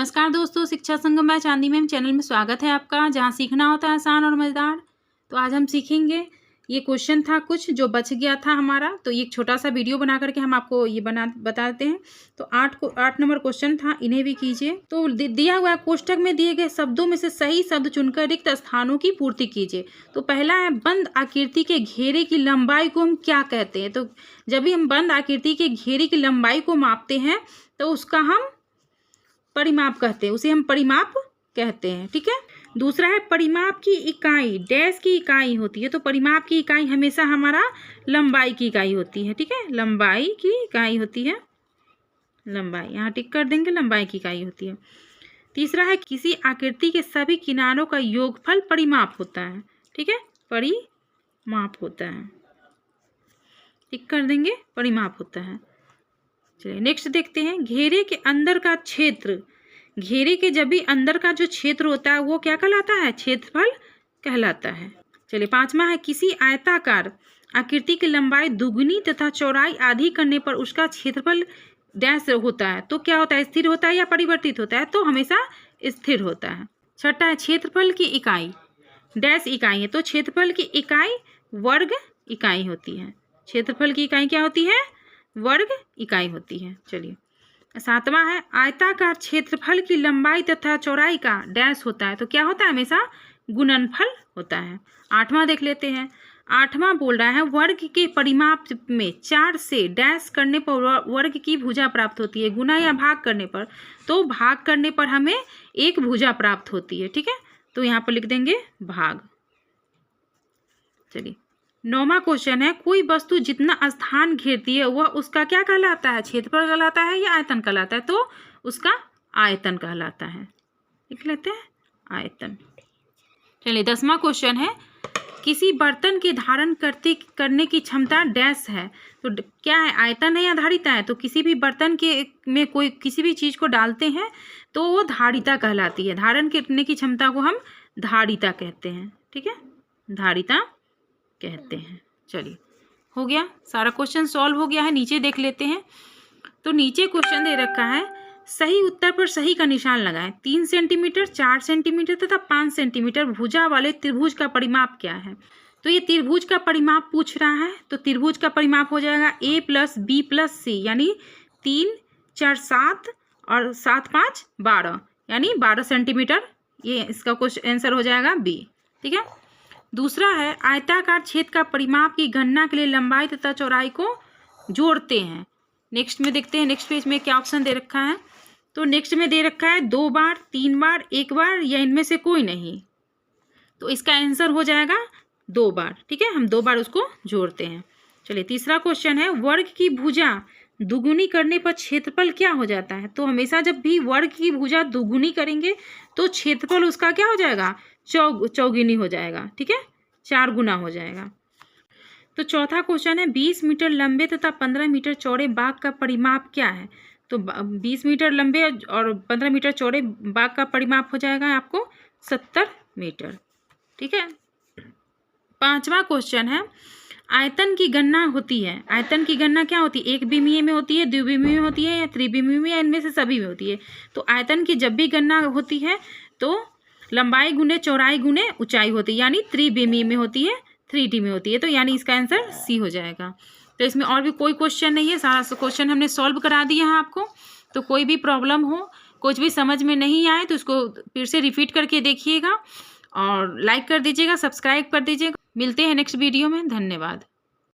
नमस्कार दोस्तों, शिक्षा संगम बाय चांदी मैम चैनल में स्वागत है आपका, जहां सीखना होता है आसान और मज़ेदार। तो आज हम सीखेंगे, ये क्वेश्चन था कुछ जो बच गया था हमारा, तो ये एक छोटा सा वीडियो बना करके हम आपको ये बताते हैं। तो 8 नंबर क्वेश्चन था, इन्हें भी कीजिए। तो दिया हुआ कोष्टक में दिए गए शब्दों में से सही शब्द चुनकर रिक्त स्थानों की पूर्ति कीजिए। तो पहला है, बंद आकृति के घेरे की लंबाई को हम क्या कहते हैं। तो जब भी हम बंद आकृति के घेरे की लंबाई को मापते हैं तो उसका हम परिमाप कहते हैं, उसे हम परिमाप कहते हैं। ठीक है। दूसरा है, परिमाप की इकाई डैश की इकाई होती है। तो परिमाप की इकाई हमेशा हमारा लंबाई की इकाई होती है। ठीक है, लंबाई की इकाई होती है, लंबाई यहाँ टिक कर देंगे, लंबाई की इकाई होती है। तीसरा है, किसी आकृति के सभी किनारों का योगफल परिमाप होता है। ठीक है, परिमाप होता है, टिक कर देंगे, परिमाप होता है। चलिए नेक्स्ट देखते हैं, घेरे के अंदर का क्षेत्र। घेरे के जब भी अंदर का जो क्षेत्र होता है वो क्या कहलाता है, क्षेत्रफल कहलाता है। चलिए पांचवा है, किसी आयताकार आकृति की लंबाई दुगुनी तथा चौड़ाई आधी करने पर उसका क्षेत्रफल डैश होता है। तो क्या होता है, स्थिर होता है या परिवर्तित होता है। तो हमेशा स्थिर होता है। छठा है, क्षेत्रफल की इकाई डैश इकाई है। तो क्षेत्रफल की इकाई वर्ग इकाई होती है। क्षेत्रफल की इकाई क्या होती है, वर्ग इकाई होती है। चलिए सातवां है, आयताकार क्षेत्रफल की लंबाई तथा चौड़ाई का डैश होता है। तो क्या होता है, हमेशा गुणनफल होता है। आठवां देख लेते हैं। आठवां बोल रहा है, वर्ग के परिमाप में 4 से डैश करने पर वर्ग की भुजा प्राप्त होती है। गुना या भाग करने पर, तो भाग करने पर हमें एक भुजा प्राप्त होती है। ठीक है, तो यहाँ पर लिख देंगे भाग। चलिए नौवां क्वेश्चन है, कोई वस्तु जितना स्थान घेरती है वह उसका क्या कहलाता है, क्षेत्रफल कहलाता है या आयतन कहलाता है। तो उसका आयतन कहलाता है, लिख लेते हैं आयतन। चलिए 10वां क्वेश्चन है, किसी बर्तन के धारण करने की क्षमता डैश है। तो क्या है, आयतन है या धारिता है। तो किसी भी बर्तन के में कोई किसी भी चीज़ को डालते हैं तो वो धारिता कहलाती है। धारण करने की क्षमता को हम धारिता कहते हैं। ठीक है, धारिता कहते हैं। चलिए हो गया, सारा क्वेश्चन सॉल्व हो गया है। नीचे देख लेते हैं। तो नीचे क्वेश्चन दे रखा है, सही उत्तर पर सही का निशान लगाएं। 3 सेंटीमीटर, 4 सेंटीमीटर तथा 5 सेंटीमीटर भुजा वाले त्रिभुज का परिमाप क्या है। तो ये त्रिभुज का परिमाप पूछ रहा है। तो त्रिभुज का परिमाप हो जाएगा a + b + c, यानी 3 4 7 और 7 5 12, यानी 12 सेंटीमीटर। ये इसका क्वेश्चन आंसर हो जाएगा बी। ठीक है। दूसरा है, आयताकार छेद का परिमाप की गणना के लिए लंबाई तथा चौड़ाई को जोड़ते हैं। नेक्स्ट में देखते हैं, नेक्स्ट पेज में क्या ऑप्शन दे रखा है। तो नेक्स्ट में दे रखा है 2 बार, 3 बार, 1 बार या इनमें से कोई नहीं। तो इसका आंसर हो जाएगा 2 बार। ठीक है, हम 2 बार उसको जोड़ते हैं। चलिए तीसरा क्वेश्चन है, वर्ग की भुजा दुगुनी करने पर क्षेत्रफल क्या हो जाता है। तो हमेशा जब भी वर्ग की भुजा दुगुनी करेंगे तो क्षेत्रफल उसका क्या हो जाएगा, चौगुनी हो जाएगा। ठीक है, 4 गुना हो जाएगा। तो चौथा क्वेश्चन है, 20 मीटर लंबे तथा 15 मीटर चौड़े बाग का परिमाप क्या है। तो 20 मीटर लंबे और 15 मीटर चौड़े बाग का परिमाप हो जाएगा आपको 70 मीटर। ठीक है। पांचवा क्वेश्चन है, आयतन की गणना होती है। आयतन की गणना क्या होती है, एक विमीय में होती है, द्विविमीय में होती है या त्रिविमीय में, या इनमें से सभी में होती है। तो आयतन की जब भी गणना होती है तो लंबाई गुने चौड़ाई गुने ऊंचाई होती है, यानी त्रिविमीय में होती है, 3D में होती है। तो यानी इसका आंसर सी हो जाएगा। तो इसमें और भी कोई क्वेश्चन नहीं है, सारा क्वेश्चन हमने सॉल्व करा दिया है आपको। तो कोई भी प्रॉब्लम हो, कुछ भी समझ में नहीं आए तो इसको फिर से रिपीट करके देखिएगा और लाइक कर दीजिएगा, सब्सक्राइब कर दीजिएगा। मिलते हैं नेक्स्ट वीडियो में। धन्यवाद।